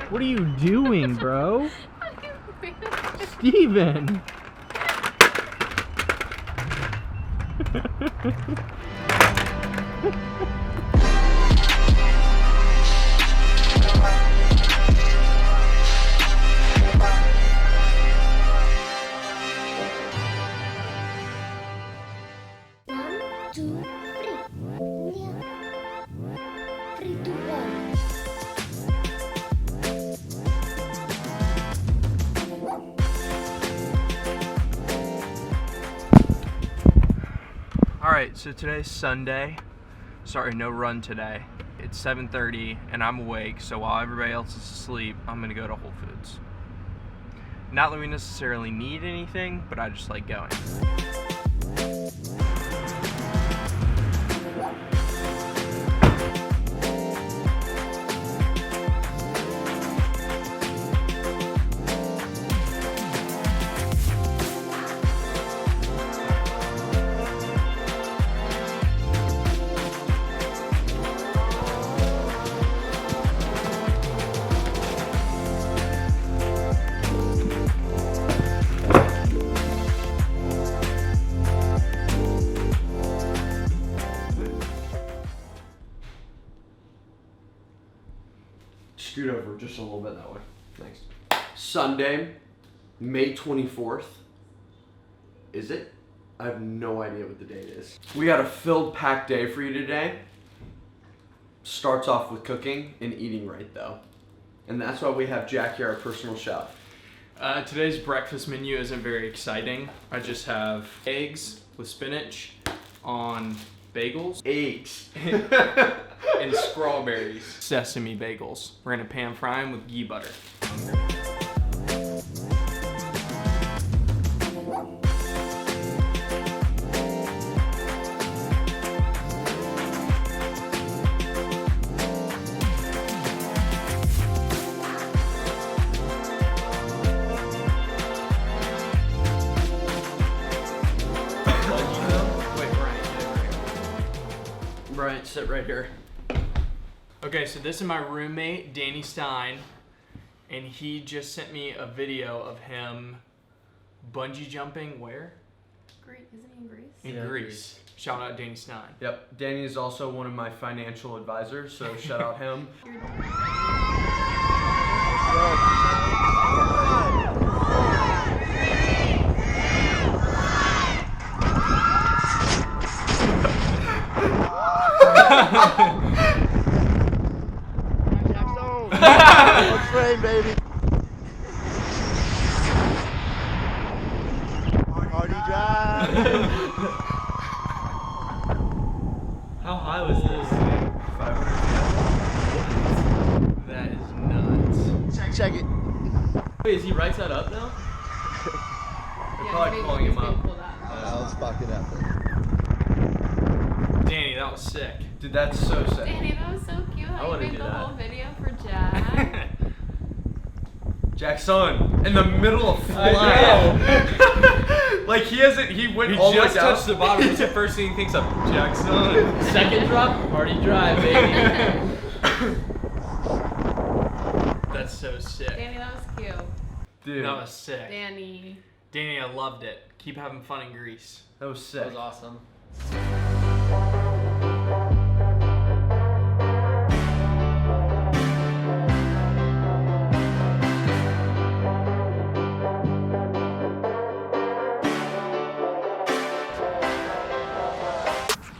What are you doing, bro? Steven! Alright, so today's Sunday. Sorry, no run today. It's 7:30 and I'm awake, so while everybody else is asleep, I'm gonna go to Whole Foods. Not that we necessarily need anything, but I just like going. Scoot over just a little bit that way. Thanks. Sunday, May 24th. Is it? I have no idea what the date is. We got a filled, packed day for you today. Starts off with cooking and eating right, though. And that's why we have Jack here, our personal chef. Today's breakfast menu isn't very exciting. I just have eggs with spinach on bagels. Eggs. And strawberries. Sesame bagels. We're gonna pan fry them with ghee butter. Brian, sit right here. Okay, so this is my roommate, Danny Stein, and he just sent me a video of him bungee jumping where? Isn't he in Greece? In Greece. Shout out Danny Stein. Yep, Danny is also one of my financial advisors, so shout out him. UNFRAMED, baby. Party drive. How high was this? 500. That is nuts. Check it. Wait, is he right side up now? Yeah, probably pulling him up. Let's fuck it up. Danny, that was sick. Dude, that's so sick. Danny, that was so cute. I How you wanna made do the that. whole video for Jack. Jackson, in the middle of flying. Like he went all the way just down. touched the bottom. What's the first thing he thinks of? Jackson. Second drop, party drive, baby. That's so sick. Danny, that was cute. Dude, That was sick. Danny. Danny, I loved it. Keep having fun in Greece. that was sick. That was awesome.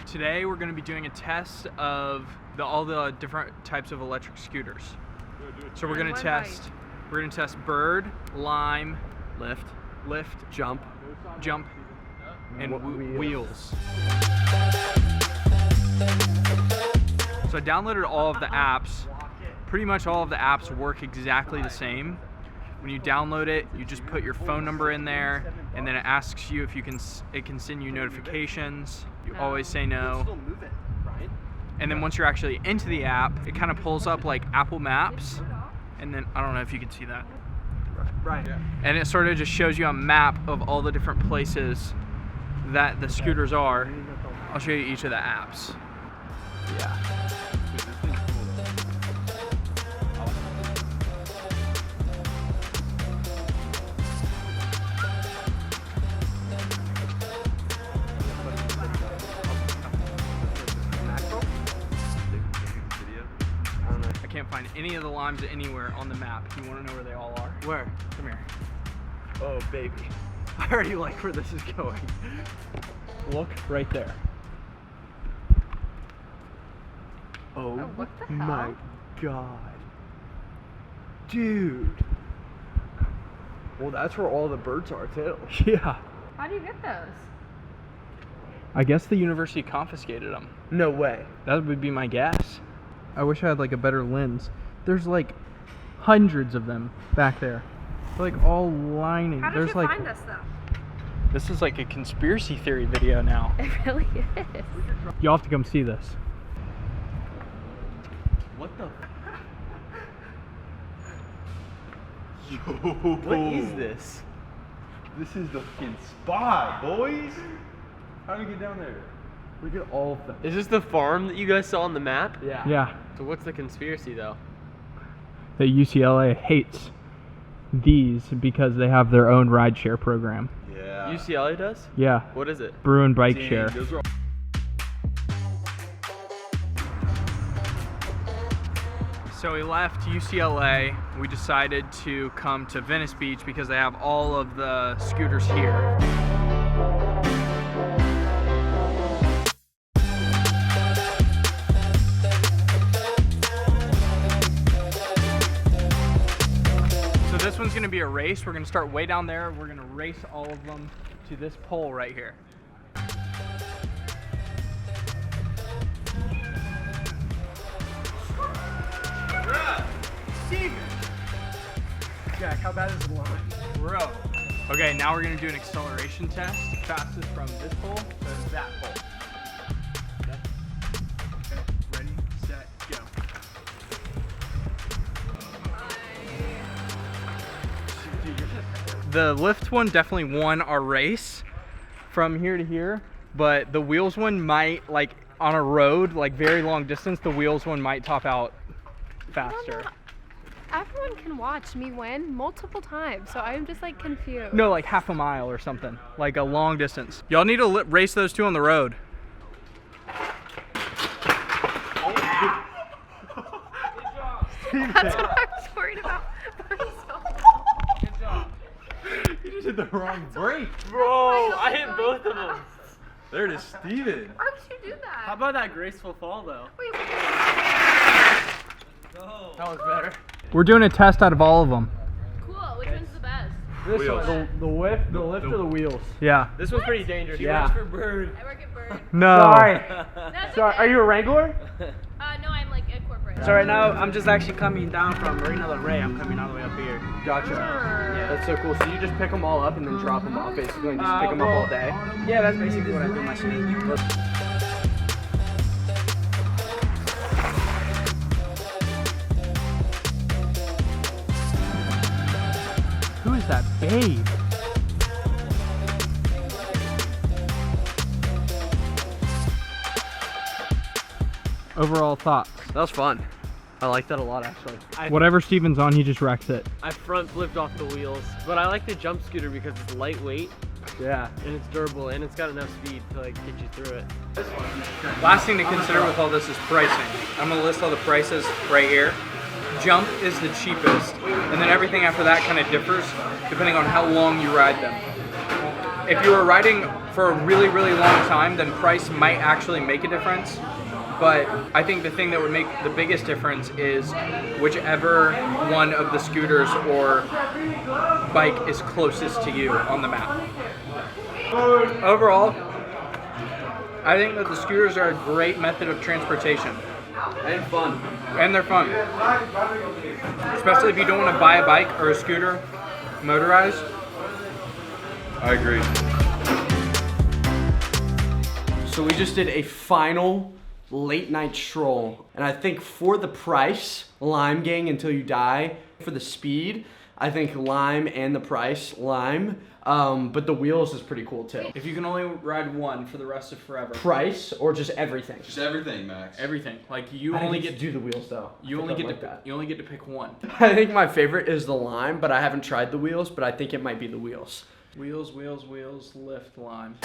Today we're going to be doing a test of all the different types of electric scooters. So we're going to test Bird, Lime, Lyft, Jump, and Wheels. So I downloaded all of the apps. Pretty much all of the apps work exactly the same. When you download it, you just put your phone number in there, and then it asks you if it can send you notifications. You always say no. And then once you're actually into the app, it kind of pulls up like Apple Maps, and then I don't know if you can see that. Right. Yeah. And it sort of just shows you a map of all the different places that the scooters are. I'll show you each of the apps. Yeah. any of the limes anywhere on the map. You want to know where they all are? Where? Come here. Oh, baby. I already like where this is going. Look right there. Oh, what the my hell? God. Dude. Well, that's where all the birds are, too. Yeah. How do you get those? I guess the university confiscated them. No way. That would be my guess. I wish I had like a better lens. There's like hundreds of them back there. They're like all lining. How did There's you like find us though? this is like a conspiracy theory video now. It really is. You'll have to come see this. What the? What is this? This is the fucking spot, boys. How do we get down there? Look at all of them. Is this the farm that you guys saw on the map? Yeah. Yeah. So what's the conspiracy though? That UCLA hates these because they have their own rideshare program. Yeah. UCLA does? Yeah. What is it? Bruin Bike Dang, Share. those are So we left UCLA. We decided to come to Venice Beach because they have all of the scooters here. So this one's gonna be a race. We're gonna start way down there. We're gonna race all of them to this pole right here. Jack, how bad is the line? Bro. Okay, now we're gonna do an acceleration test. Fastest from this pole to that pole. Okay, ready, set, go. The Lyft one definitely won our race from here to here, but the wheels one might, like on a road, like very long distance, the wheels one might top out faster. Everyone can watch me win multiple times, so I'm just like confused. No, like half a mile or something, like a long distance. Y'all need to race those two on the road. That's what I was worried about. You just hit the wrong brake. Bro, I hit both of them. There it is, Steven. Why would you do that? How about that graceful fall though? Wait, That was better. We're doing a test out of all of them. cool. Which one's the best? This Wheels. one. The lift or the wheels? Yeah. This was pretty dangerous. Yeah. You went for bird. I work at Bird. No. That's Sorry, okay. are you a Wrangler? No, I'm like a corporate. So right now, I'm just actually coming down from Marina Del Rey. I'm coming all the way up here. Gotcha. That's so cool. So you just pick them all up and then drop them off, basically, and just pick them well, up all day? Yeah, that's basically what I do myself. Who is that babe? Overall thoughts. That was fun. I like that a lot actually. Whatever Steven's on, he just wrecks it. I front flipped off the wheels, but I like the jump scooter because it's lightweight Yeah. and it's durable and it's got enough speed to like get you through it. Last thing to consider with all this is pricing. I'm gonna list all the prices right here. Jump is the cheapest, and then everything after that kind of differs depending on how long you ride them. If you were riding for a really, really long time, then price might actually make a difference. But I think the thing that would make the biggest difference is whichever one of the scooters or bike is closest to you on the map. Overall, I think that the scooters are a great method of transportation. And fun. And they're fun. Especially if you don't want to buy a bike or a scooter motorized. I agree. So we just did a final late night stroll, and I think for the price, Lime Gang Until You Die. For the speed, I think Lime and the price, Lime. But the wheels is pretty cool too. If you can only ride one for the rest of forever. Price or just everything? Just everything, Max. Everything. Like you I only get get to do the wheels though. you I only don't get like to that. you only get to pick one. I think my favorite is the Lime, but I haven't tried the wheels. But I think it might be the wheels. Wheels, wheels, wheels, lift, lime.